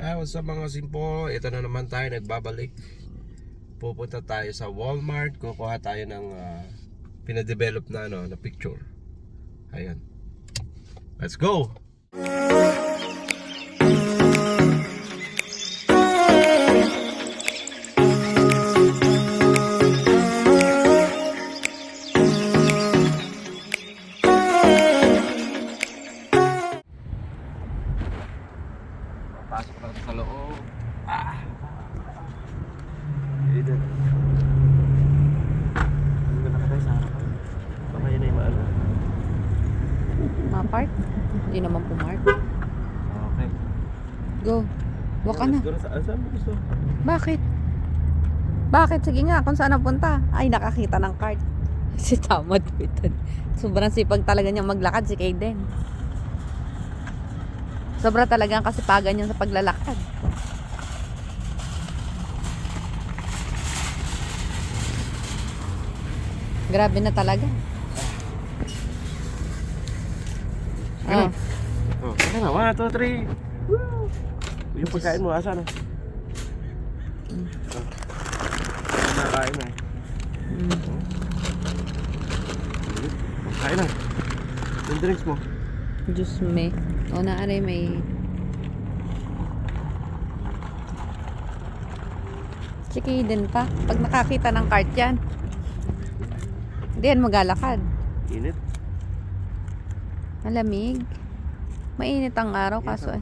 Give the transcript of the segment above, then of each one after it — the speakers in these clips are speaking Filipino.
What's up mga simpo? Ito na naman tayo, nagbabalik. Pupunta tayo sa Walmart. Kukuha tayo ng pinadevelop na, na picture. Ayan. Let's go! Pasok lang sa loob. Dito. Hindi na tayo sa harapan. Baka yun ay maano. Ma-park? Hindi naman pumark. Okay. Go. Walk ka na. Saan mo gusto? Bakit? Bakit? Sige nga, kung saan napunta. Ay, nakakita ng card. Si tamad po ito. Sobrang sipag talaga niyang maglakad si Kaden. Sobra talaga ang kasipagan niya sa paglalakad. Grabe na talaga. Ano? Oh, okay na. 1, 2, 3. Woo! Yung pagkain mo, asa na? Nakain na. Kain na. Yung drinks mo. Diyos me. O naaray may... Si Kaden pa. Pag nakakita ng cart yan, hindi yan maglalakad. Init. Malamig. Mainit ang araw kaso eh.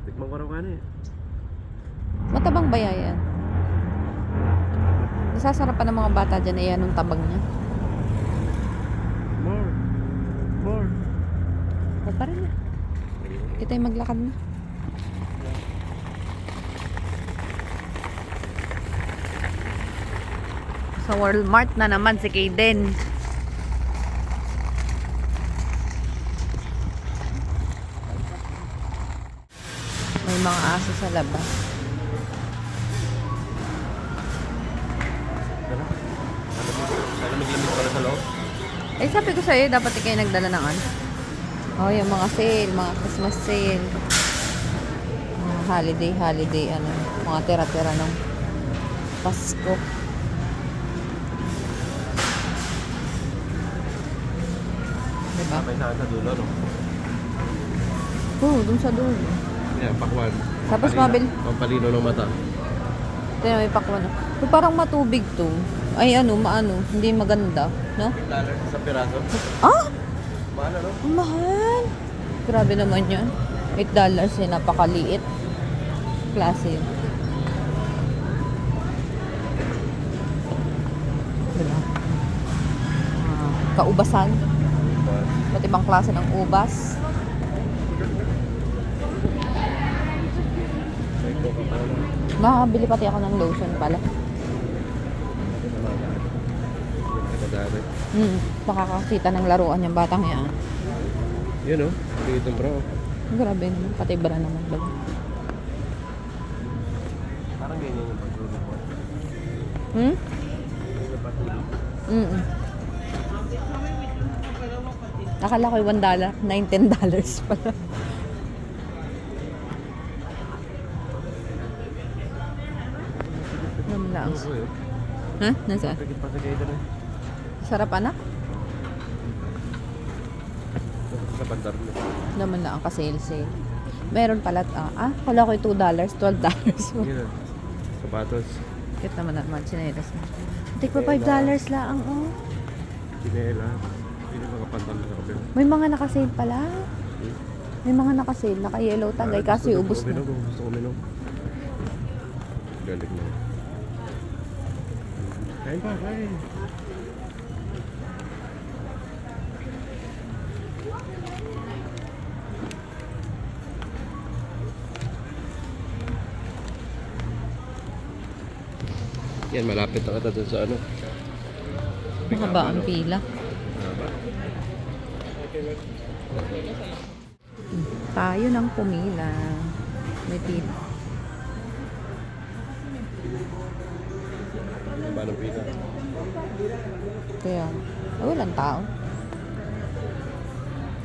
Tikman ko raw ka na eh. Matabang ba yan? Nasasarapan ng mga bata dyan ay anong tabang niya. More. O pa rin na. Kita yung maglakad na. Sa Walmart na naman si Kaden. May mga aso sa labas. Lamig-lamig pala sa loob. Eh sabi ko sa'yo, dapat kayo nagdala ng ano. Oh, yung mga sale, mga Christmas sale. Mga holiday, ano. Mga tira-tira ng Pasko. Diba? May saan sa dulo, no? Oo, dun sa dulo. Yeah, pakwan. Tapos mabil. Pampalino ng mata. Tingnan, may pakwan. So, parang matubig to. Ay, maano. Hindi maganda. No? $8 sa piraso. Ah! Mahal, no? Ang mahal. Grabe naman yan. $8 eh, napakaliit. Klase yun. Diba? Kaubasan. Ba't ibang klase ng ubas? May coca pa naman. Makakabili pati ako ng lotion pala. Makakakita ng laruan yung batang yan. Yun, oh. Dito, bro. Grabe naman. Pati bra naman. Bago. Parang ganyan yung pagtulog mo. Hmm? Akala ko yung $1, $19 pala. Naman lang. Ha? Nasaan? Pagkipasagay ito na. Sarap anak? Sa bandar mo. Naman lang ang ka-sale-sale. Meron pala, kala ko yung $2, $12. Yun, sapatos. Cute naman sinelas na. Take pa $5 lang, oh. Kinela. Hindi mga pantalon sa kapil. May mga naka-sale pala. May mga naka-sale, naka-yellow tagay kasi ubos na. Gusto ko minom. Galing na. Kain pa, kain. Yan, malapit na kita dun sa ano. Mahaba ang pila. Mahaba. Tayo nang pumila. May pila. Haba ng pila. Kaya, walang tao.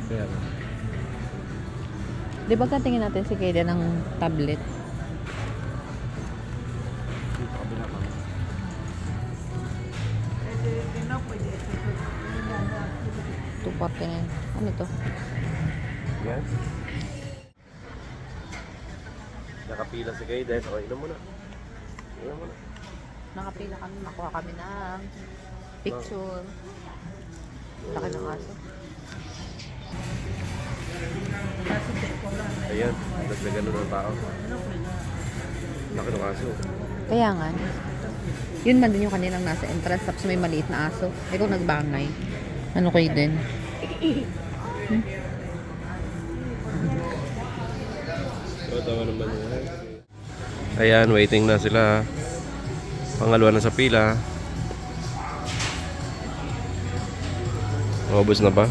Kaya, Di ba katingin natin si Kayla ng tablet? Dito kabila pa. $249. Ano to? Yan. Nakapila si Kayden. O, inom muna. Inom muna. Nakapila kami, nakuha kami ng picture. Laki ng aso. Ayan, nagdagan na ng tao. Laki ng aso. Kaya nga. Yun man din yung kanilang nasa entrance. Tapos may maliit na aso. Ikaw nagbangay. Ano kayo din? Tawa naman yan. Ayan, waiting na sila. Pangalawa na sa pila. Ubus na ba?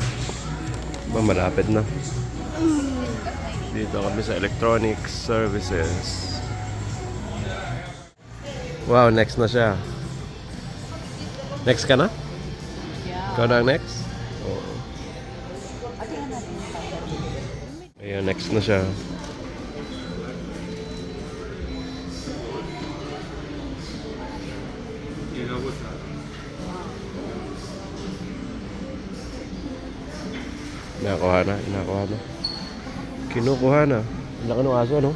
Ba, malapit na. Dito kami sa electronics services. Wow, next na siya. Next ka na? Yeah. Ikaw na ang next? Oo. Ayan, next na siya. Inakuha na, inakuha na. Kinukuha na. Ang laki ng aso, ano?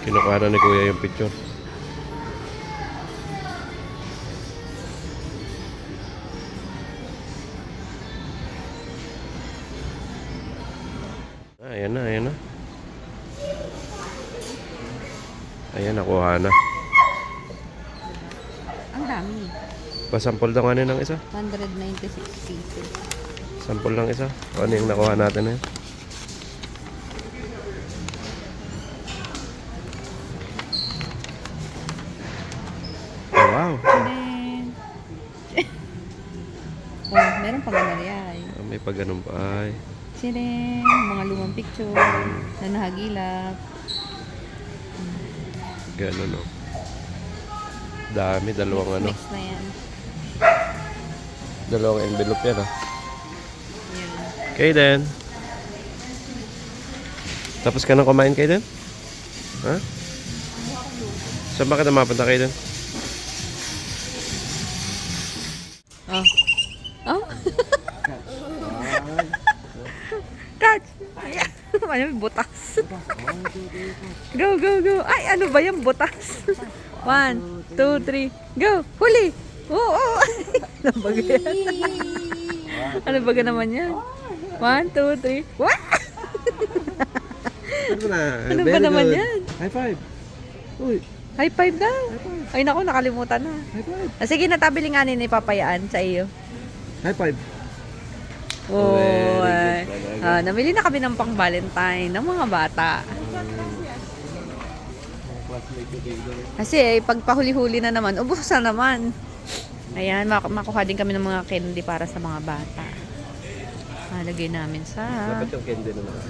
Kinukuha na ni Kuya yung picture. Ayan na, ayan na. Ayan, nakuha na. Ang dami. Pasampol daw nga ng isa. 196 pieces. Sample lang isa. O ano yung nakuha natin na yun? Oh, wow! Then, oh, meron pa ganun yan. May pag ganun pa ay. Sireng, mga lumang picture na nahagilap. Ganun o. Dami, dalawang ano. Mix na yan. Dalawang envelope yan ah. Yan. Kayden. Tapos ka na kumain, Kayden? Ha? Saan ba kita mapunta, Kayden? Oh. Oh? Catch! Ay, ano yung butas? Go, go, go! Ay, ano ba yung butas? 1, 2, 3, go! Huli! Oo! Oh, oh. Ano ba yan? Ano ba naman yan? 1, 2, 3, what? Ano na? Ano ba naman yan? High five! Uy! High five daw! Ay naku, nakalimutan na. High five! Ah, sige, natabilinganin ni papayaan sa iyo. High five! Oh, Very good talaga. namili na kami ng pang Valentine ng mga bata. Kasi pag pahuli-huli na naman, ubos na naman. Ayan, makuha din kami ng mga candy para sa mga bata. Lagay namin sa... Dapat yung candy na naman.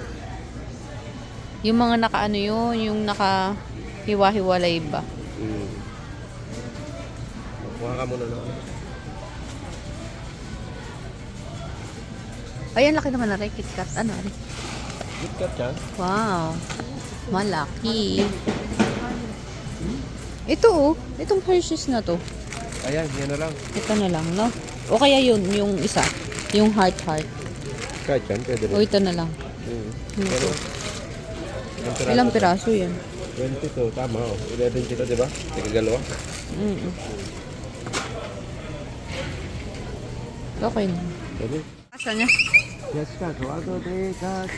Yung mga naka-ano yun, yung naka-hiwa-hiwalay ba? Kuha ka muna na. Ayan, laki naman na rin. KitKat. Ano rin? KitKat yan? Wow. Malaki. Ito oh. Itong Hershey's na to. Ayan, yan na lang. Ito na lang, no? O kaya yun, yung isa. Yung heart. Kahit yan, pwede rin. O ito na lang. Pero, Ilang piraso yan? 22, tama oh. 11 kilo, di ba? Tigagalawa. Okay na. Pwede. Asa niya? Yes, cut. 1, 2, 3, cut.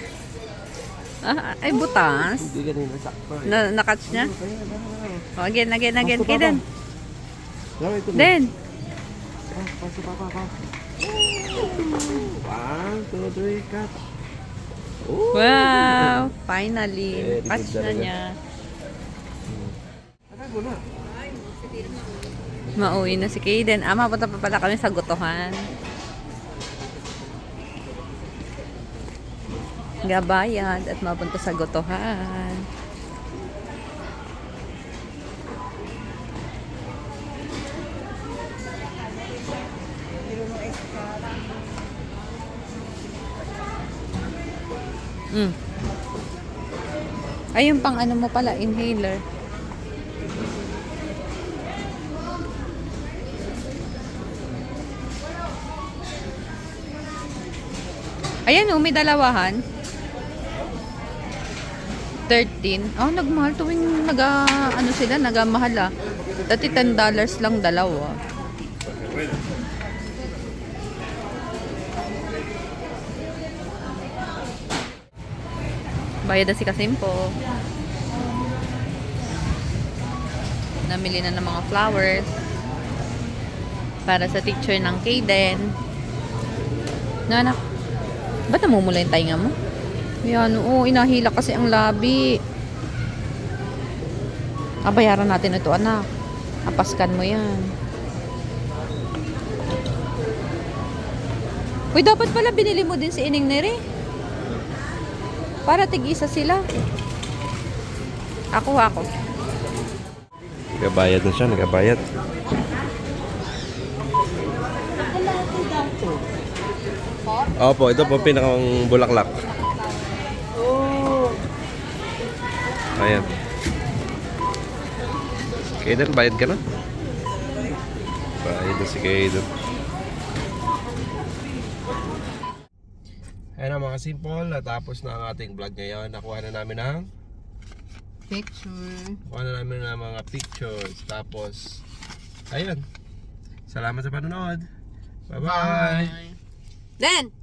Ay, butas. Hindi ganun, sakto. Na-catch niya? O, again. Pasto Kay pa Den. Laro ito. Den. Pasto pa. 1, 2, 3, cut. Oh! Wow. Finally. Very good Catch na talaga. niya. Agad mo na. Mauwi na si Kayden. Mapunta pa pala kami sa Gotohan. Gabayad at mapunta sa Gotohan. Mm. Ay, yung pang ano mo pala, inhaler. Ayan may dalawahan. 13. Oh, nagmahal tuwing ano sila, nagamahal ah. Dati $10 lang dalawa. Bayad na si Kasimpo. Namili na ng mga flowers para sa teacher ng Kaden. Nanak, ba't namumula yung tainga mo? Yan, oo, inahila kasi ang labi. Bayaran natin ito, anak. Apaskan mo yan. Uy, dapat pala binili mo din si Ining Nere. Para tig-isa sila. Ako. Nagabayad na siya, nagabayad. Opo, ito po pinakang bulaklak. Ayan. Kaden, bayad ka na? Bayad na si Kaden. Ayan na mga simple, natapos na ang ating vlog ngayon. Nakuha na namin ng Picture. Nakuha na namin ng mga pictures. Tapos, ayun. Salamat sa panonood. Bye-bye. Then,